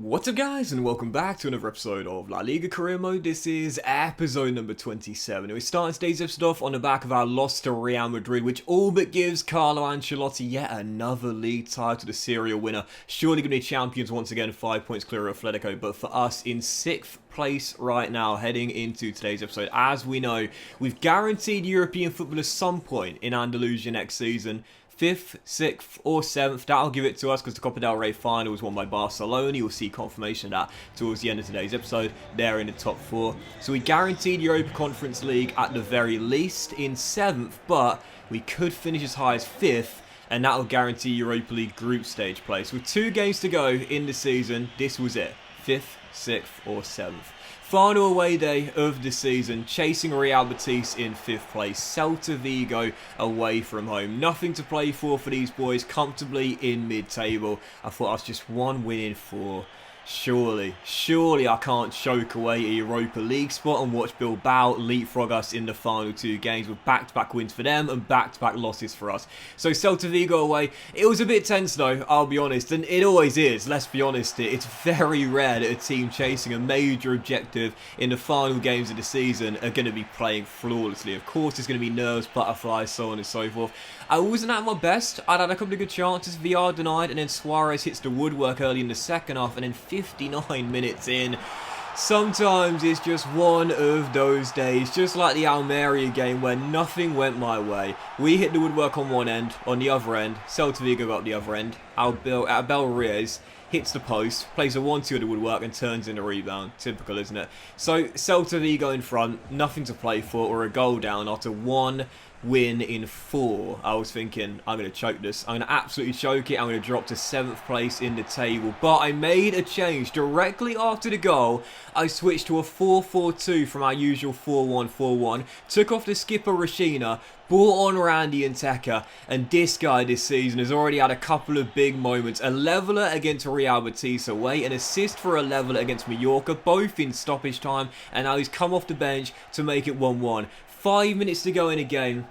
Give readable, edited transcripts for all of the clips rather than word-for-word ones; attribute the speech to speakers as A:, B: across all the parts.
A: What's up guys, and welcome back to another episode of La Liga Career Mode. This is episode number 27. We're starting today's episode off on the back of our loss to Real Madrid, which all but gives Carlo Ancelotti yet another league title, the serial winner. Surely going to be champions once again, 5 points clear of Atletico, but for us in 6th place right now, heading into today's episode. As we know, we've guaranteed European football at some point in Andalusia next season. 5th, 6th or 7th, that'll give it to us because the Copa del Rey final was won by Barcelona. You'll see confirmation of that towards the end of today's episode. They're in the top 4. So we guaranteed Europa Conference League at the very least in 7th, but we could finish as high as 5th, and that'll guarantee Europa League group stage place. With 2 games to go in the season, this was it. 5th, 6th or 7th. Final away day of the season, chasing Real Betis in 5th place. Celta Vigo away from home. Nothing to play for these boys, comfortably in mid-table. I thought I was just 1 win in 4. Surely I can't choke away a Europa League spot and watch Bilbao leapfrog us in the final 2 games with back-to-back wins for them and back-to-back losses for us. So Celta Vigo away, it was a bit tense though, I'll be honest, and it always is, let's be honest. It's very rare that a team chasing a major objective in the final games of the season are going to be playing flawlessly. Of course there's going to be nerves, butterflies, so on and so forth. I wasn't at my best. I'd had a couple of good chances, VR denied, and then Suarez hits the woodwork early in the second half, and then 59 minutes in. Sometimes it's just one of those days, just like the Almeria game where nothing went my way. We hit the woodwork on one end, on the other end, Celta Vigo got the other end. Abel Ruiz hits the post, plays a 1-2 at the woodwork and turns in a rebound. Typical, isn't it? So Celta Vigo in front, nothing to play for, or a goal down after 1 win in 4. I was thinking, I'm going to choke this. I'm going to absolutely choke it. I'm going to drop to 7th place in the table. But I made a change. Directly after the goal, I switched to a 4-4-2 from our usual 4-1-4-1. Took off the skipper Rashina, brought on Randy and Teca, and this guy this season has already had a couple of big moments. A leveller against Real Betis away, an assist for a leveller against Mallorca, both in stoppage time, and now he's come off the bench to make it 1-1. 5 minutes to go in a game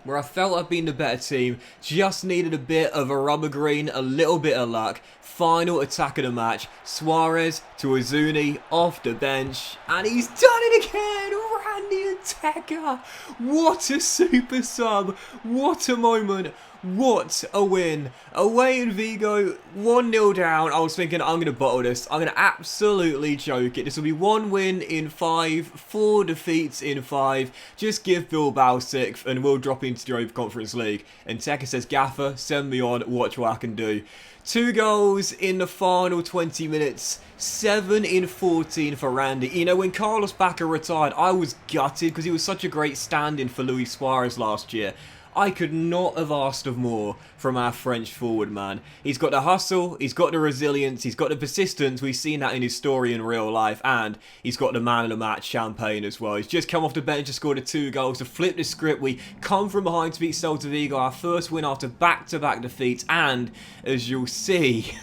A: where I felt I'd been the better team, just needed a bit of a rubber green, a little bit of luck. Final attack of the match, Suarez to Azuni off the bench, and he's done it again! Randy and Teca! What a super sub! What a moment! What a win. Away in Vigo, 1-0 down. I was thinking, I'm going to bottle this. I'm going to absolutely choke it. This will be 1 win in 5, 4 defeats in 5. Just give Bilbao 6th and we'll drop into the Europa Conference League. And Teca says, Gaffer, send me on, watch what I can do. 2 goals in the final 20 minutes. 7 in 14 for Randy. You know, when Carlos Bacca retired, I was gutted because he was such a great stand-in for Luis Suarez last year. I could not have asked of more from our French forward, man. He's got the hustle, he's got the resilience, he's got the persistence. We've seen that in his story in real life, and he's got the man of the match champagne as well. He's just come off the bench and scored 2 goals to flip the script. We come from behind to beat Celta Vigo, our first win after back-to-back defeats, and as you'll see,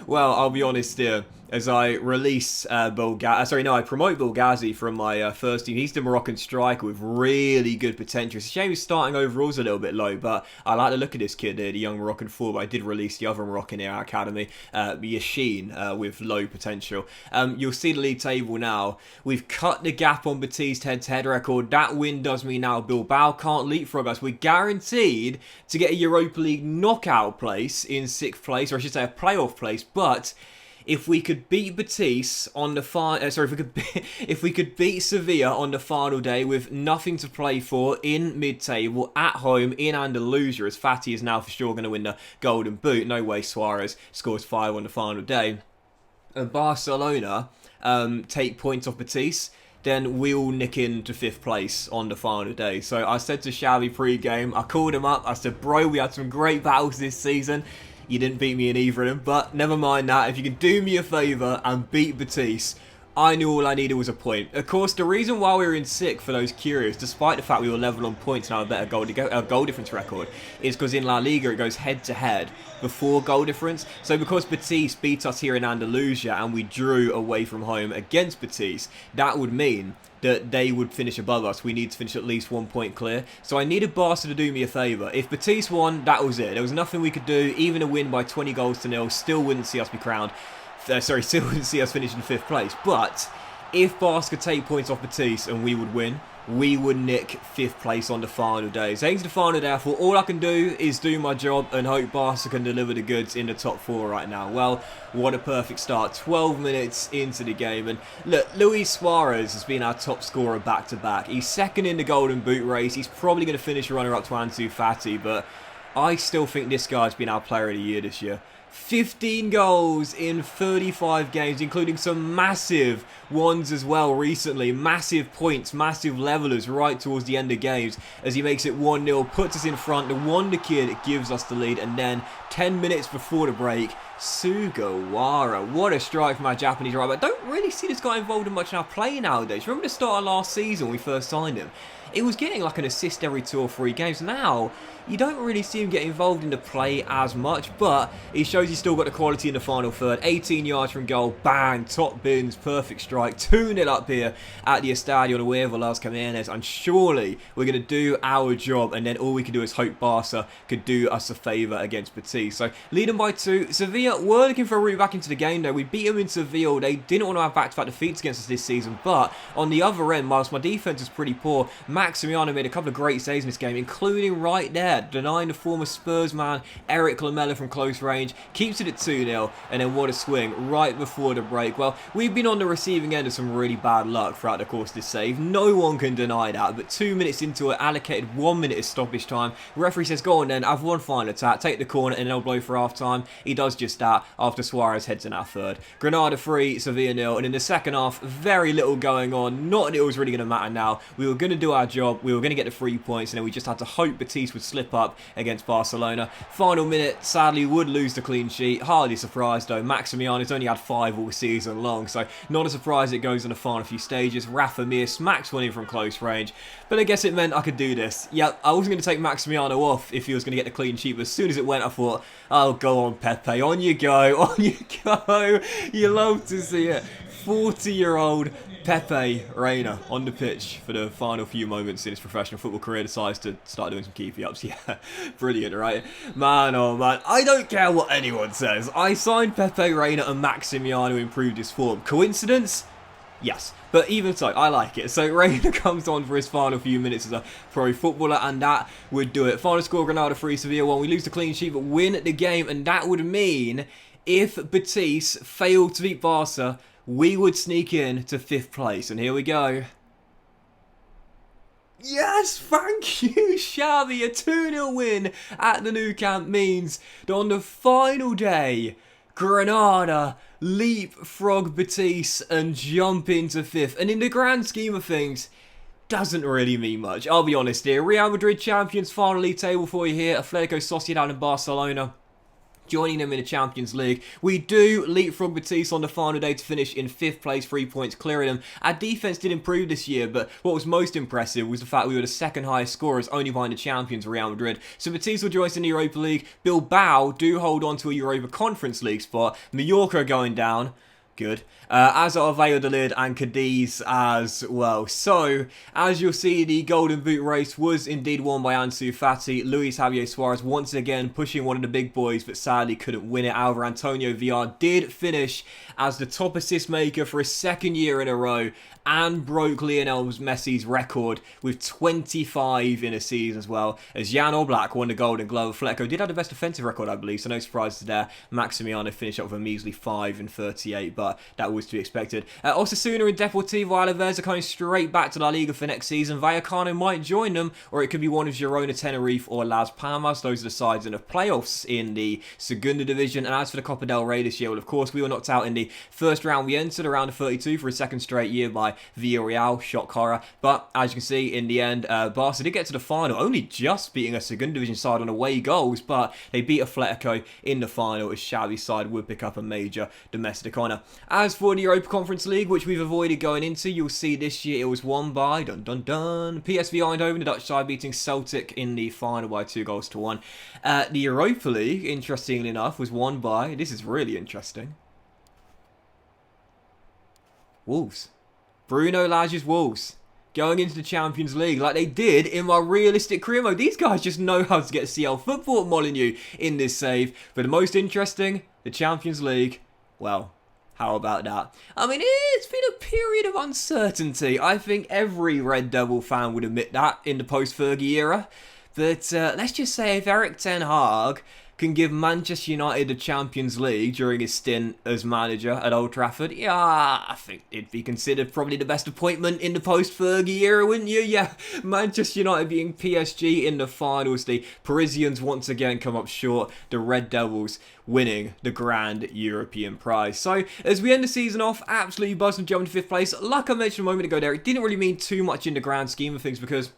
A: well, I'll be honest here. As I release I promote Bulgazi from my first team. He's the Moroccan striker with really good potential. It's a shame he's starting overalls a little bit low, but I like the look of this kid here, the young Moroccan forward. I did release the other Moroccan in our academy, Yashin, with low potential. You'll see the league table now. We've cut the gap on Betis' head-to-head record. That win does mean now Bilbao can't leapfrog us. We're guaranteed to get a Europa League knockout place in 6th place, or I should say a playoff place, but if we could beat Betis on the if we could beat Sevilla on the final day with nothing to play for in mid-table at home in Andalusia, as Fati is now for sure going to win the Golden Boot. No way Suarez scores 5 on the final day. And Barcelona take points off Betis, then we'll nick into 5th place on the final day. So I said to Xavi pre-game, I called him up, I said, bro, we had some great battles this season. You didn't beat me in either of them, but never mind that. If you can do me a favour and beat Betis, I knew all I needed was a point. Of course, the reason why we were in 6th, for those curious, despite the fact we were level on points and have a better goal difference record, is because in La Liga it goes head-to-head before goal difference. So because Betis beat us here in Andalusia and we drew away from home against Betis, that would mean that they would finish above us. We need to finish at least 1 point clear. So I needed Barca to do me a favour. If Betis won, that was it. There was nothing we could do. Even a win by 20 goals to nil still wouldn't see us be crowned still wouldn't see us finish in 5th place. But if Barca could take points off Betis and we would win, we would nick 5th place on the final day. So heading to the final day, I thought all I can do is do my job and hope Barca can deliver the goods in the top 4 right now. Well, what a perfect start. 12 minutes into the game. And look, Luis Suarez has been our top scorer back-to-back. He's second in the Golden Boot race. He's probably going to finish runner-up to Ansu Fati, but I still think this guy's been our player of the year this year. 15 goals in 35 games, including some massive ones as well recently. Massive points, massive levelers right towards the end of games as he makes it 1-0, puts us in front. The Wonder Kid gives us the lead, and then 10 minutes before the break, Sugawara. What a strike from our Japanese right back. I don't really see this guy involved in much in our play nowadays. Remember the start of last season when we first signed him? It was getting like an assist every 2 or 3 games. Now, you don't really see him get involved in the play as much, but he shows he's still got the quality in the final third. 18 yards from goal, bang, top bins, perfect strike. 2-0 up here at the Estadio Nuevo Las Caminas, and surely we're going to do our job, and then all we can do is hope Barca could do us a favour against Betis. So, leading by 2. Sevilla were looking for a route back into the game, though. We beat them in Seville. They didn't want to have back-to-back defeats against us this season, but on the other end, whilst my defence is pretty poor, Maximiano made a couple of great saves in this game, including right there, denying the former Spurs man Eric Lamela from close range, keeps it at 2-0, and then what a swing right before the break. Well, we've been on the receiving end of some really bad luck throughout the course of this save. No one can deny that, but 2 minutes into it, allocated 1 minute of stoppage time. Referee says, go on then, have one final attack, take the corner, and then they'll blow for half-time. He does just that after Suarez heads in our third. Granada 3, Sevilla 0, and in the second half, very little going on. Not that it was really going to matter now. We were going to do our job, we were going to get the 3 points, and then we just had to hope Betis would slip up against Barcelona. Final minute, sadly, would lose the clean sheet. Hardly surprised though. Maximiano's only had 5 all season long, so not a surprise it goes in the final few stages. Rafa Mir smacks one in from close range, but I guess it meant I could do this. Yep, I wasn't going to take Maximiano off if he was going to get the clean sheet, but as soon as it went, I thought, oh, go on, Pepe, on you go, on you go. You love to see it. 40-year-old Pepe Reina on the pitch for the final few moments in his professional football career decides to start doing some keepy-ups. Yeah, brilliant, right? Man, oh man, I don't care what anyone says. I signed Pepe Reina and Maximiano improved his form. Coincidence? Yes, but even so, I like it. So Reina comes on for his final few minutes as a pro footballer, and that would do it. Final score, Granada 3, Sevilla 1. We lose the clean sheet, but win the game, and that would mean if Betis failed to beat Barca, we would sneak in to 5th place. And here we go. Yes, thank you, Xavi. A 2-0 win at the Nou Camp means that on the final day, Granada leapfrog Betis and jump into 5th. And in the grand scheme of things, doesn't really mean much. I'll be honest here. Real Madrid champions, final league table for you here. Atletico Sociedad and Barcelona joining them in the Champions League. We do leapfrog Betis on the final day to finish in 5th place, 3 points clearing them. Our defence did improve this year, but what was most impressive was the fact we were the 2nd highest scorers, only behind the champions Real Madrid. So Betis will join us in the Europa League. Bilbao do hold on to a Europa Conference League spot. Mallorca going down. Good. As are Valladolid and Cadiz as well. So, as you'll see, the Golden Boot race was indeed won by Ansu Fati. Luis Javier Suarez once again pushing one of the big boys, but sadly couldn't win it. However, Antonio Villar did finish as the top assist maker for a 2nd year in a row and broke Lionel Messi's record with 25 in a season as well, as Jan Oblak won the Golden Glove. Atletico did have the best defensive record, I believe, so no surprises there. Maximiano finished up with a measly 5 in 38, but that was to be expected. Osasuna and Deportivo Alaves are coming straight back to La Liga for next season. Vallecano might join them, or it could be one of Girona, Tenerife, or Las Palmas. Those are the sides in the playoffs in the Segunda Division. And as for the Copa del Rey this year, well, of course, we were knocked out in the first round. We entered around the 32 for a 2nd straight year by Villarreal, shock horror. But as you can see, in the end, Barca did get to the final, only just beating a Segunda Division side on away goals, but they beat Atletico in the final as Xavi's side would pick up a major domestic honour. As for the Europa Conference League, which we've avoided going into, you'll see this year it was won by PSV Eindhoven, the Dutch side beating Celtic in the final by 2-1. The Europa League, interestingly enough, was won by, this is really interesting, Wolves. Bruno Lage's Wolves going into the Champions League like they did in my realistic career mode. These guys just know how to get CL football at Molineux in this save. But the most interesting, the Champions League, well, How about that? I mean, it's been a period of uncertainty. I think every Red Devil fan would admit that in the post-Fergie era. But let's just say if Eric Ten Hag can give Manchester United the Champions League during his stint as manager at Old Trafford, yeah, I think it'd be considered probably the best appointment in the post-Fergie era, wouldn't you? Yeah, Manchester United being PSG in the finals, the Parisians once again come up short, the Red Devils winning the grand European prize. So, as we end the season off, absolutely buzzing, jumping to 5th place. Like I mentioned a moment ago there, it didn't really mean too much in the grand scheme of things because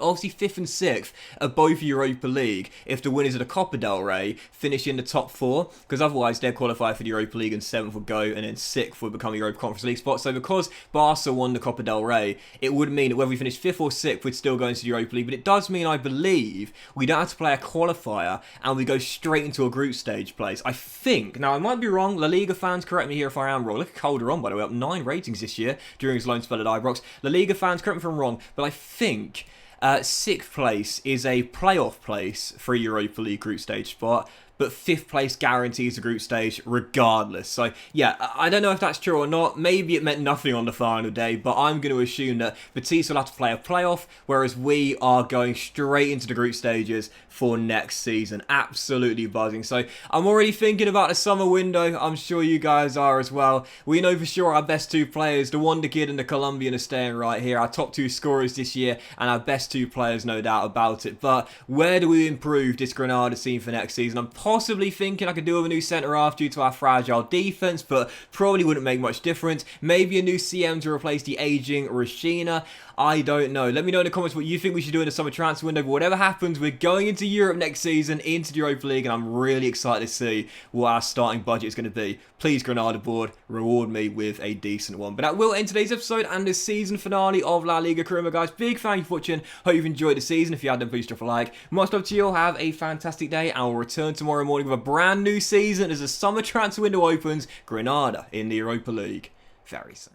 A: obviously 5th and 6th are both Europa League if the winners of the Copa del Rey finish in the top 4, because otherwise they'd qualify for the Europa League and 7th would go, and then 6th would become a Europa Conference League spot. So because Barca won the Copa del Rey, it would mean that whether we finish 5th or 6th, we'd still go into the Europa League. But it does mean, I believe, we don't have to play a qualifier and we go straight into a group stage place. I think, now I might be wrong, La Liga fans, correct me here if I am wrong. Look at Calderon, by the way, up 9 ratings this year during his loan spell at Ibrox. La Liga fans, correct me if I'm wrong, but I think 6th place is a playoff place for a Europa League group stage spot, but 5th place guarantees the group stage regardless. So yeah, I don't know if that's true or not. Maybe it meant nothing on the final day, but I'm going to assume that Betis will have to play a playoff, whereas we are going straight into the group stages for next season. Absolutely buzzing. So I'm already thinking about the summer window. I'm sure you guys are as well. We know for sure our best 2 players, the Wonder Kid and the Colombian, are staying right here. Our top 2 scorers this year and our best 2 players, no doubt about it. But where do we improve this Granada team for next season? I'm possibly thinking I could do with a new centre-half due to our fragile defence, but probably wouldn't make much difference. Maybe a new CM to replace the ageing Rashina. I don't know. Let me know in the comments what you think we should do in the summer transfer window. But whatever happens, we're going into Europe next season, into the Europa League, and I'm really excited to see what our starting budget is going to be. Please, Granada board, reward me with a decent one. But that will end today's episode and the season finale of La Liga Carimo, guys. Big thank you for watching. Hope you've enjoyed the season. If you have, then please drop a like. Much love to you all. Have a fantastic day, and we'll return tomorrow morning with a brand new season as the summer transfer window opens. Granada in the Europa League very soon.